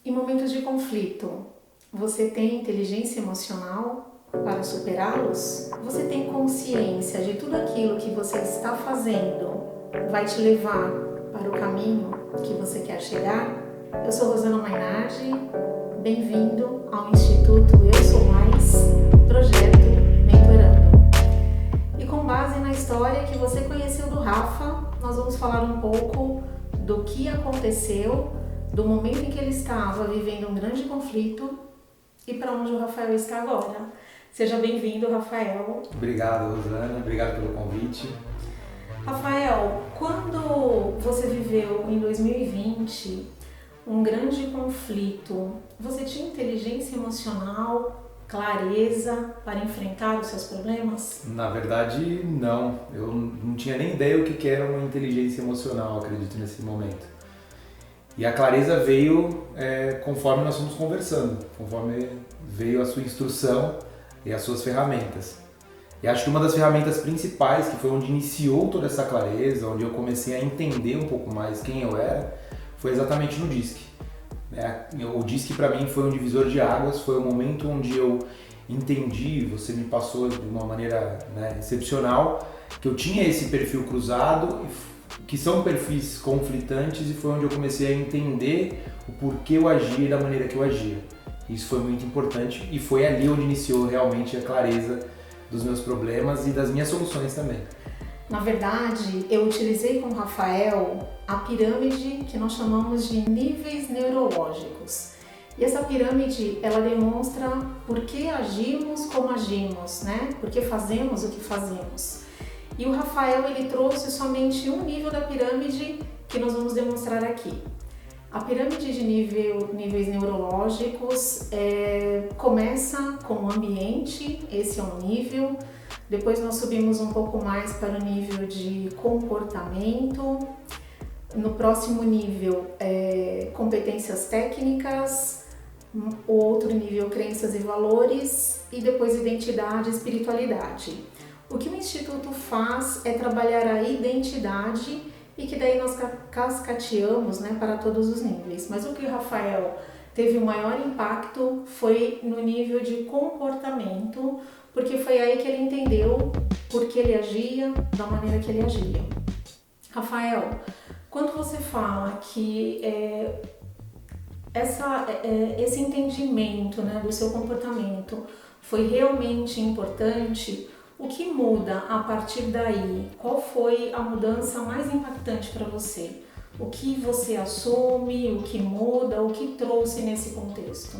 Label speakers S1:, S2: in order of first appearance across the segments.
S1: Em momentos de conflito, você tem inteligência emocional para superá-los? Você tem consciência de tudo aquilo que você está fazendo vai te levar para o caminho que você quer chegar? Eu sou Rosana Mainardi, bem-vindo ao Instituto Eu Sou Mais, Projeto Mentorando. E com base na história que você conheceu do Rafa, nós vamos falar um pouco do que aconteceu, do momento em que ele estava vivendo um grande conflito e para onde o Rafael está agora. Seja bem-vindo, Rafael.
S2: Obrigado, Rosana. Obrigado pelo convite.
S1: Rafael, quando você viveu em 2020 um grande conflito, você tinha inteligência emocional, clareza para enfrentar os seus problemas?
S2: Na verdade, não. Eu não tinha nem ideia o que era uma inteligência emocional, acredito, nesse momento. E a clareza veio conforme nós fomos conversando, conforme veio a sua instrução e as suas ferramentas. E acho que uma das ferramentas principais, que foi onde iniciou toda essa clareza, onde eu comecei a entender um pouco mais quem eu era, foi exatamente no DISC. O DISC para mim foi um divisor de águas, foi o momento onde eu entendi, você me passou de uma maneira excepcional, que eu tinha esse perfil cruzado, que são perfis conflitantes, e foi onde eu comecei a entender o porquê eu agia da maneira que eu agia. Isso foi muito importante e foi ali onde iniciou realmente a clareza dos meus problemas e das minhas soluções também.
S1: Na verdade, eu utilizei com o Rafael a pirâmide que nós chamamos de níveis neurológicos. E essa pirâmide, ela demonstra por que agimos como agimos, né? Por que fazemos o que fazemos. E o Rafael, ele trouxe somente um nível da pirâmide que nós vamos demonstrar aqui. A pirâmide de níveis neurológicos começa com o ambiente, esse é um nível. Depois nós subimos um pouco mais para o nível de comportamento. No próximo nível, competências técnicas. O outro nível, crenças e valores. E depois identidade e espiritualidade. O que o Instituto faz é trabalhar a identidade e que daí nós cascateamos para todos os níveis. Mas o que o Rafael teve o maior impacto foi no nível de comportamento, porque foi aí que ele entendeu por que ele agia da maneira que ele agia. Rafael, quando você fala que esse entendimento do seu comportamento foi realmente importante, o que muda a partir daí? Qual foi a mudança mais impactante para você? O que você assume, o que muda, o que trouxe nesse contexto?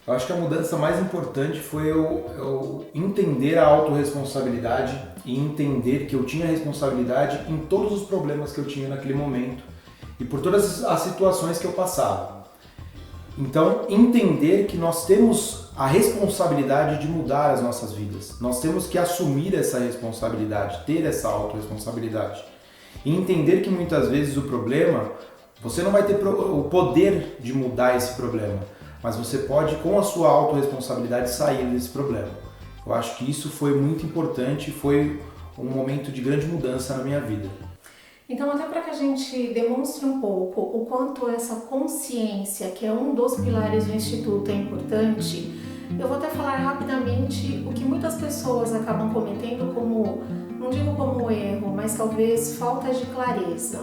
S2: Eu acho que a mudança mais importante foi eu entender a autorresponsabilidade e entender que eu tinha responsabilidade em todos os problemas que eu tinha naquele momento e por todas as situações que eu passava. Então, entender que nós temos a responsabilidade de mudar as nossas vidas. Nós temos que assumir essa responsabilidade, ter essa autorresponsabilidade. E entender que muitas vezes o problema, você não vai ter o poder de mudar esse problema, mas você pode, com a sua autorresponsabilidade, sair desse problema. Eu acho que isso foi muito importante, foi um momento de grande mudança na minha vida.
S1: Então, até para que a gente demonstre um pouco o quanto essa consciência, que é um dos pilares do Instituto, é importante, eu vou até falar rapidamente o que muitas pessoas acabam cometendo como, não digo como erro, mas talvez falta de clareza.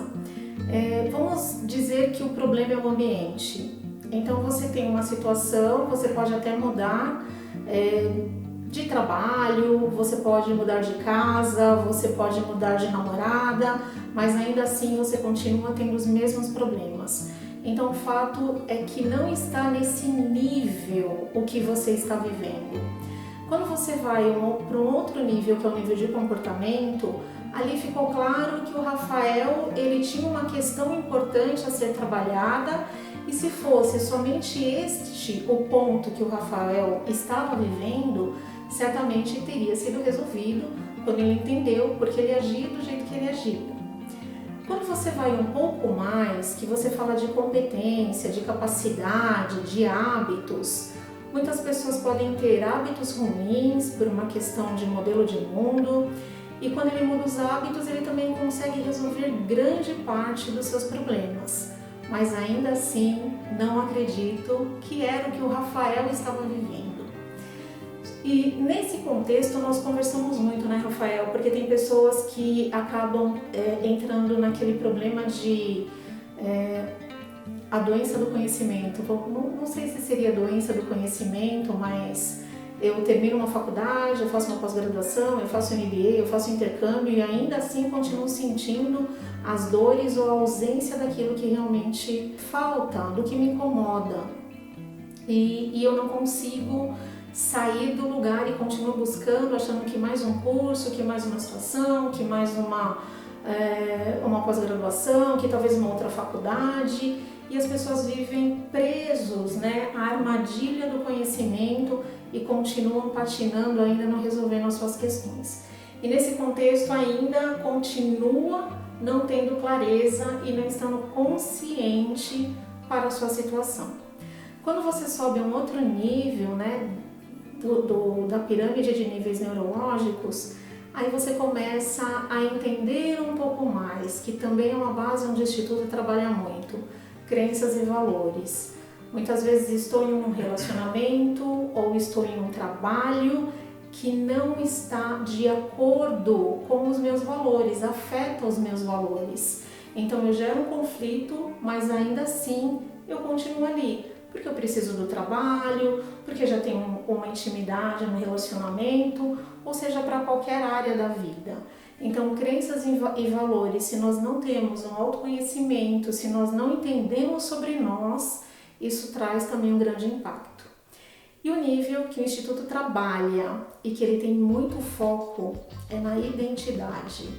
S1: Vamos dizer que o problema é o ambiente. Então, você tem uma situação, você pode até mudar de trabalho, você pode mudar de casa, você pode mudar de namorada, mas ainda assim você continua tendo os mesmos problemas. Então o fato é que não está nesse nível o que você está vivendo. Quando você vai para um outro nível, que é o nível de comportamento, ali ficou claro que o Rafael ele tinha uma questão importante a ser trabalhada, e se fosse somente este o ponto que o Rafael estava vivendo, certamente teria sido resolvido quando ele entendeu porque ele agia do jeito que ele agia. Quando você vai um pouco mais, que você fala de competência, de capacidade, de hábitos, muitas pessoas podem ter hábitos ruins por uma questão de modelo de mundo, e quando ele muda os hábitos, ele também consegue resolver grande parte dos seus problemas. mas ainda assim não acredito que era o que o Rafael estava vivendo. E nesse contexto nós conversamos muito, né, Rafael? Porque tem pessoas que acabam entrando naquele problema de a doença do conhecimento. Não sei se seria doença do conhecimento, mas eu termino uma faculdade, eu faço uma pós-graduação, eu faço MBA, eu faço intercâmbio e ainda assim continuo sentindo as dores ou a ausência daquilo que realmente falta, do que me incomoda. E eu não consigo sair do lugar e continuo buscando, achando que mais um curso, que mais uma situação, que mais uma pós-graduação, que talvez uma outra faculdade, e as pessoas vivem presos, né, à armadilha do conhecimento e continuam patinando, ainda não resolvendo as suas questões. E nesse contexto ainda continua não tendo clareza e não estando consciente para a sua situação. Quando você sobe a um outro nível, né, da pirâmide de níveis neurológicos, aí você começa a entender um pouco mais, que também é uma base onde o Instituto trabalha muito, crenças e valores. Muitas vezes estou em um relacionamento ou estou em um trabalho que não está de acordo com os meus valores, afeta os meus valores. Então eu gero um conflito, mas ainda assim eu continuo ali. Porque eu preciso do trabalho, porque já tenho uma intimidade no relacionamento, ou seja, para qualquer área da vida. Então, crenças e valores, se nós não temos um autoconhecimento, se nós não entendemos sobre nós, isso traz também um grande impacto. E o nível que o Instituto trabalha e que ele tem muito foco é na identidade.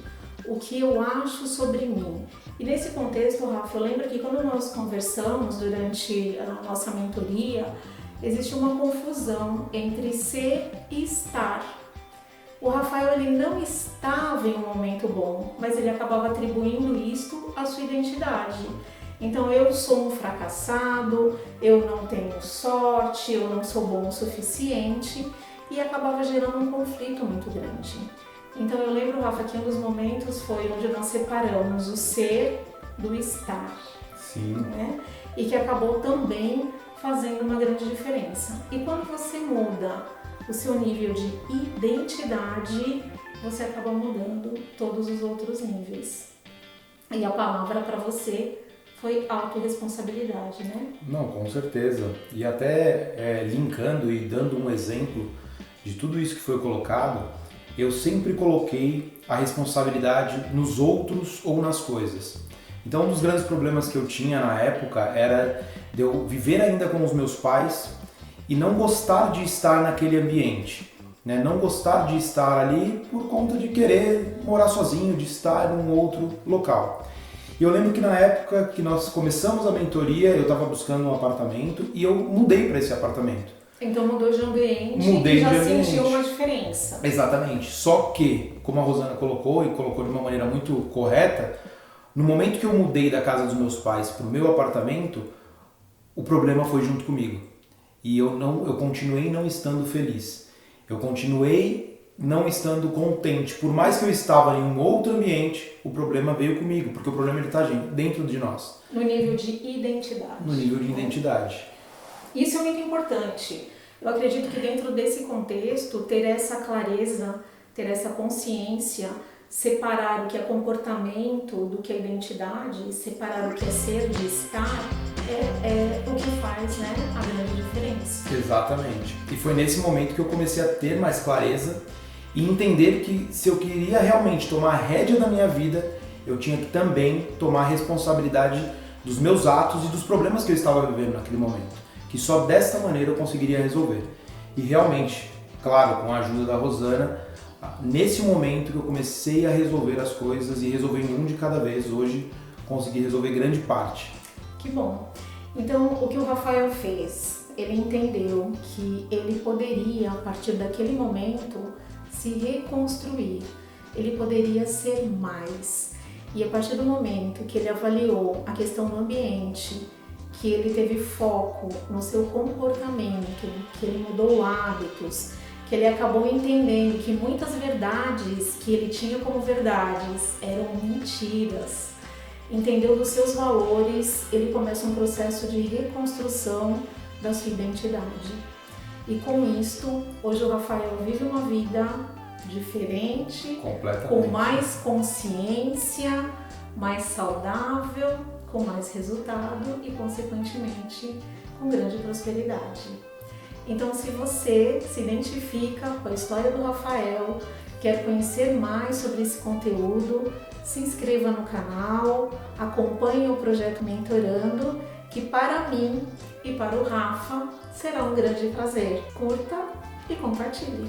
S1: O que eu acho sobre mim. E nesse contexto, Rafa, eu lembro que quando nós conversamos durante a nossa mentoria, existe uma confusão entre ser e estar. O Rafael ele não estava em um momento bom, mas ele acabava atribuindo isto à sua identidade. Então eu sou um fracassado, eu não tenho sorte, eu não sou bom o suficiente e acabava gerando um conflito muito grande. Então eu lembro, Rafa, que um dos momentos foi onde nós separamos o ser do estar.
S2: Sim.
S1: Né? E que acabou também fazendo uma grande diferença. E quando você muda o seu nível de identidade, você acaba mudando todos os outros níveis. E a palavra para você foi autorresponsabilidade, né?
S2: Não, com certeza. E até linkando e dando um exemplo de tudo isso que foi colocado, eu sempre coloquei a responsabilidade nos outros ou nas coisas. Então, um dos grandes problemas que eu tinha na época era de eu viver ainda com os meus pais e não gostar de estar naquele ambiente, né? Não gostar de estar ali por conta de querer morar sozinho, de estar em um outro local. E eu lembro que na época que nós começamos a mentoria, eu estava buscando um apartamento e eu mudei para esse apartamento.
S1: Então mudou de ambiente e já sentiu uma diferença.
S2: Exatamente. Só que, como a Rosana colocou e colocou de uma maneira muito correta, no momento que eu mudei da casa dos meus pais para o meu apartamento, o problema foi junto comigo. E eu continuei não estando feliz. Eu continuei não estando contente. Por mais que eu estava em um outro ambiente, o problema veio comigo, porque o problema está dentro de nós.
S1: No nível de identidade.
S2: No nível de identidade.
S1: Isso é muito importante. Eu acredito que dentro desse contexto, ter essa clareza, ter essa consciência, separar o que é comportamento do que é identidade, separar o que é ser de estar, é o que faz, né, a grande diferença.
S2: Exatamente. E foi nesse momento que eu comecei a ter mais clareza e entender que se eu queria realmente tomar a rédea da minha vida, eu tinha que também tomar a responsabilidade dos meus atos e dos problemas que eu estava vivendo naquele momento. Que só desta maneira eu conseguiria resolver. E realmente, claro, com a ajuda da Rosana, nesse momento que eu comecei a resolver as coisas e resolver um de cada vez, hoje consegui resolver grande parte.
S1: Que bom! Então, o que o Rafael fez? Ele entendeu que ele poderia, a partir daquele momento, se reconstruir. Ele poderia ser mais. E a partir do momento que ele avaliou a questão do ambiente, que ele teve foco no seu comportamento, que ele mudou hábitos, que ele acabou entendendo que muitas verdades que ele tinha como verdades eram mentiras. entendeu dos seus valores, ele começa um processo de reconstrução da sua identidade. E com isto, hoje o Rafael vive uma vida diferente, com mais consciência, mais saudável, com mais resultado e, consequentemente, com grande prosperidade. Então, se você se identifica com a história do Rafael, quer conhecer mais sobre esse conteúdo, se inscreva no canal, acompanhe o projeto Mentorando, que para mim e para o Rafa será um grande prazer. Curta e compartilhe.